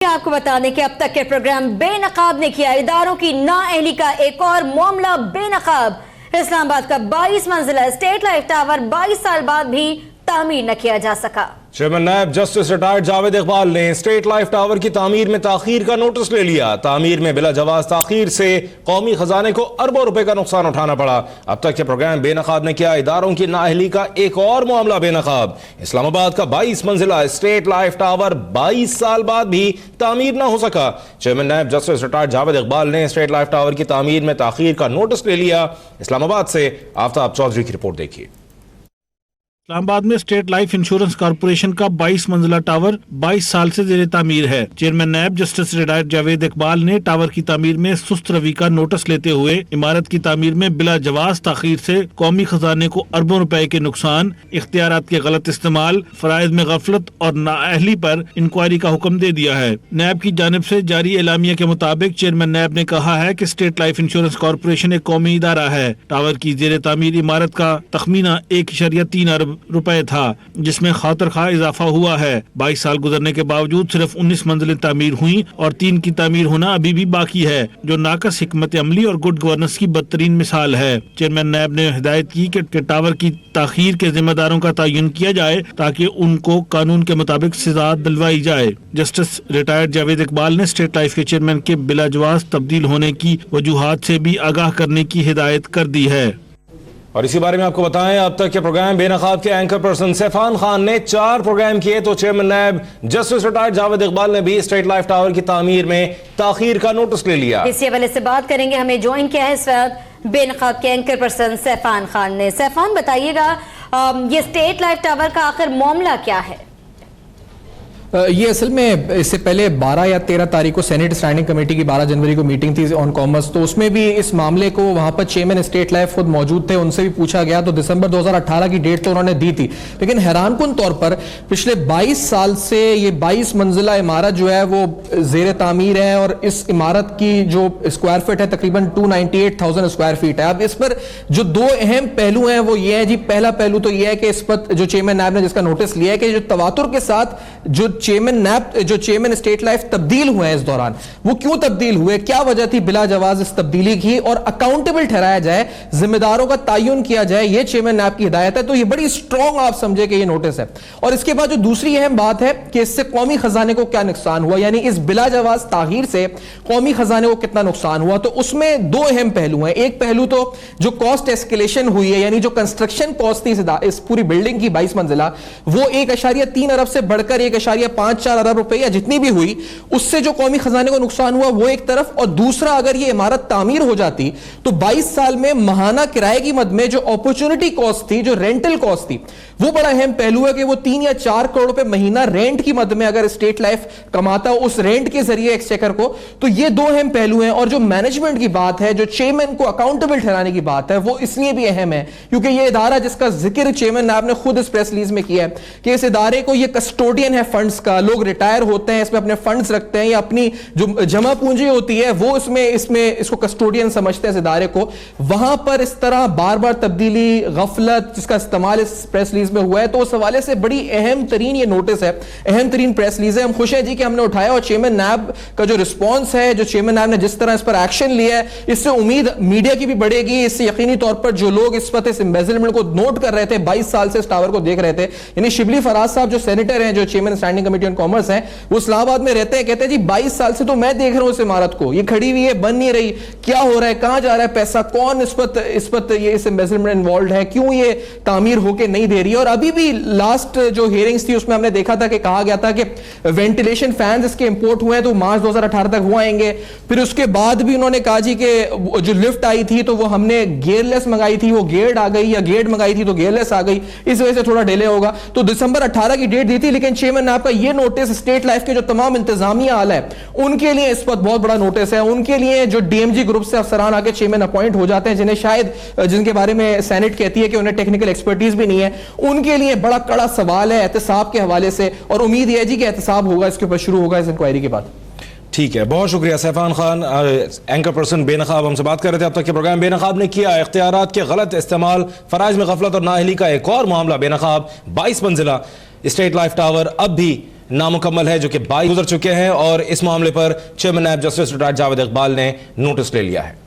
आपको बता दें कि अब तक के प्रोग्राम बेनकाब ने किया इदारों की नाअहली का एक और मामला बेनकाब। इस्लामाबाद का 22 मंजिला स्टेट लाइफ टावर 22 साल बाद भी तामीर न किया जा सका। चेयरमैन नायब जस्टिस रिटायर्ड जावेद इकबाल ने स्टेट लाइफ टावर की तामीर में ताखीर का नोटिस ले लिया। तामीर में बिला जवाज ताखीर से कौमी खजाने को अरबों रुपए का नुकसान उठाना पड़ा। अब तक के प्रोग्राम बेनकाब ने किया इदारों की नाअहली का एक और मामला बेनकाब। इस्लामाबाद का 22 मंजिला स्टेट लाइफ टावर 22 साल बाद भी तामीर न हो सका। चेयरमैन नायब जस्टिस रिटायर्ड जावेद इकबाल ने स्टेट लाइफ टावर की तामीर में ताखीर का नोटिस ले लिया। इस्लामाबाद से आफ्ताब चौधरी की रिपोर्ट देखिए। इस्लामाबाद में स्टेट लाइफ इंश्योरेंस कॉर्पोरेशन का 22 मंजिला टावर 22 साल से जेर तामीर है। चेयरमैन नायब जस्टिस रिटायर्ड जावेद इकबाल ने टावर की तामीर में सुस्त रवि का नोटिस लेते हुए इमारत की तामीर में बिला जवाज ताखीर से कौमी खजाने को अरबों रुपए के नुकसान, इख्तियारात के गलत इस्तेमाल, फराइज में गफलत और नाअहली पर इंक्वायरी का हुक्म दे दिया है। नायब की जानिब से जारी एलामिया के मुताबिक चेयरमैन नायब ने कहा है कि स्टेट लाइफ इंश्योरेंस कॉर्पोरेशन एक कौमी इदारा है। टावर की जेर तामीर इमारत का तखमीना 1.3 अरब रुपए था, जिसमें खातर खा इजाफा हुआ है। 22 साल गुजरने के बावजूद सिर्फ 19 मंजिलें तामीर हुई और 3 की तामीर होना अभी भी बाकी है, जो नाकस हिकमत अमली और गुड गवर्नेंस की बदतरीन मिसाल है। चेयरमैन नायब ने हिदायत की कि टावर की ताखीर के जिम्मेदारों का तयन किया जाए ताकि उनको कानून के मुताबिक सजा दिलवाई जाए। जस्टिस रिटायर्ड जावेद इकबाल ने स्टेट लाइफ के चेयरमैन के बिलाजवाज तब्दील होने की वजूहात से भी आगाह करने की हिदायत कर दी है। और इसी बारे में आपको बताएं, अब तक के प्रोग्राम बेनकाब के एंकर पर्सन सैफान खान ने 4 प्रोग्राम किए तो चेयरमैन नायब जस्टिस रिटायर्ड जावेद इकबाल ने भी स्टेट लाइफ टावर की तामीर में ताखीर का नोटिस ले लिया। इसी हवाले से बात करेंगे। हमें ज्वाइन किया है इस वक्त बेनकाब के एंकर पर्सन सैफान खान ने। सैफान, बताइएगा ये स्टेट लाइफ टावर का आखिर मामला क्या है? ये असल में इससे पहले 12 या 13 तारीख को सेनेट स्टैंडिंग कमेटी की 12 जनवरी को मीटिंग थी ऑन कॉमर्स, तो उसमें भी इस मामले को वहां पर चेयरमैन स्टेट लाइफ खुद मौजूद थे, उनसे भी पूछा गया तो दिसंबर 2018 की डेट तो उन्होंने दी थी। लेकिन हैरानकुन तौर पर पिछले 22 साल से ये 22 मंजिला इमारत जो है वो जेर तामीर है और इस इमारत की जो स्क्वायर फीट है तकरीबन 298,000 स्क्वायर फीट है। अब इस पर जो 2 अहम पहलू हैं वो ये है जी, पहला पहलू तो ये है कि इस पर जो चेयरमैन नायब ने जिसका नोटिस लिया है कि जो तवातुर के साथ जो चेयरमैन स्टेट लाइफ तब्दील हुए हैं इस दौरान, वो क्यों तब्दील हुए, क्या वजह थी बिला जवाज इस तब्दीली की, और अकाउंटेबल ठहराया जाए, जिम्मेदारों का तयन किया जाए, ये चेयरमैन नायब की हिदायत है। तो ये बड़ी स्ट्रॉन्ग आप समझे कि ये नोटिस है। और इसके बाद जो दूसरी अहम बात है कि इससे कौमी खजाने को क्या नुकसान हुआ, यानी इस बिला जवाज ताखीर से कौमी खजाने को कितना नुकसान हुआ, तो उसमें 2 अहम पहलू हैं। एक पहलू तो जो कॉस्ट एस्केलेशन हुई है, यानी जो कंस्ट्रक्शन कॉस्ट थी इस पूरी बिल्डिंग की 22 मंजिला, वो 1.3 अरब से बढ़कर 1.54 अरब रुपए या जितनी भी हुई, उससे जो कौमी खजाने को नुकसान हुआ वो एक तरफ, और दूसरा अगर ये इमारत तामीर हो जाती तो 22 साल में महाना किराए की मद में जो अपॉर्चुनिटी कॉस्ट थी, जो रेंटल कॉस्ट थी, वो बड़ा अहम पहलू है कि वो 3 या 4 करोड़ रुपए महीना रेंट की मद में अगर स्टेट लाइफ कमाता उस रेंट के जरिए एक्सचेकर को, तो ये 2 अहम पहलू हैं। और जो मैनेजमेंट की बात है, जो चेयरमैन को अकाउंटेबल ठहराने की बात है, वो इसलिए भी अहम है क्योंकि ये इदारा जिसका जिक्र चेयरमैन नायब ने खुद इस प्रेस रिलीज में किया है कि इस इदारे को ये कस्टोडियन है फंड्स का, लोग रिटायर होते हैं इसमें अपने फंड्स रखते हैं या अपनी जो जमा पूंजी होती है वो इसमें इसको कस्टोडियन समझते हैं इस इदारे को। वहां पर इस तरह बार बार तब्दीली, गफलत जिसका इस्तेमाल इस प्रेस रिलीज में हुआ है, तो उस हवाले से बड़ी अहम तरीन ये नोटिस है, अहम तरीन प्रेस रिलीज है। हम खुश हैं जी कि हमने उठाया और चेयरमैन नायब का जो रिस्पॉन्स है, जो चेयरमैन नायब ने जिस तरह इस पर एक्शन लिया है, इससे उम्मीद मीडिया की भी बढ़ेगी। इससे यकीनी तौर पर जो लोग इस वक्त इस एम्बेजलमेंट को नोट कर रहे थे, 22 साल से इस टावर को देख रहे थे, यानी शिबली फराज साहब जो सेनेटर हैं, जो chairman standing committee on commerce हैं, वो इस्लामाबाद में रहते हैं, कहते हैं जी 22 साल से तो मैं देख रहा हूं इस इमारत को, ये खड़ी हुई है, बन नहीं रही, क्या हो रहा है, कहां जा रहा है पैसा, कौन इस पर ये इस एम्बेजलमेंट इन्वॉल्व है, क्यों ये तामीर होके नहीं दे रही है। और अभी भी लास्ट जो हियरिंग्स थी उसमें हमने देखा था कि कहा गया था कि वेंटिलेशन फैंस इसके इंपोर्ट हुए हैं तो मार्च 2018 तक हुआ आएंगे। फिर उसके बाद भी उन्होंने कहा जी कि जो लिफ्ट आई थी तो वो हमने गियरलेस मंगाई थी, वो गियर्ड आ गई, या गियर्ड मंगाई थी तो गियरलेस आ गई, इस वजह से थोड़ा डिले होगा। तो दिसंबर 18 की डेट दी थी, लेकिन चेयरमैन नायब का ये नोटिस स्टेट लाइफ के जो तमाम इंतजामिया आला है उनके लिए इस वक्त बहुत बड़ा नोटिस है। उनके लिए जो डीएमजी ग्रुप से अफसरान आके चेयरमैन अपॉइंट हो जाते हैं, जिन्हें शायद जिनके बारे में सेनेट कहती है कि उन्हें टेक्निकल एक्सपर्टीज भी नहीं है, उनके लिए बड़ा कड़ा सवाल है एहतसाब के हवाले से। और उम्मीद है जी कि एहतसाब होगा, इसके ऊपर शुरू होगा इस इंक्वायरी के बाद। ठीक है, बहुत शुक्रिया सैफान खान, एंकर पर्सन बेनकाब हमसे बात कर रहे थे। अब तक के प्रोग्राम बेनकाब ने किया इख्तियारात के गलत इस्तेमाल, फराइज में गफलत और नाअहली का एक और मामला बेनकाब। 22 मंजिला स्टेट लाइफ टावर अब भी नामुकम्मल है, जो कि 22 गुजर चुके हैं और इस मामले पर चेयरमैन नायब जस्टिस रिटायर्ड जावेद इकबाल ने नोटिस ले लिया है।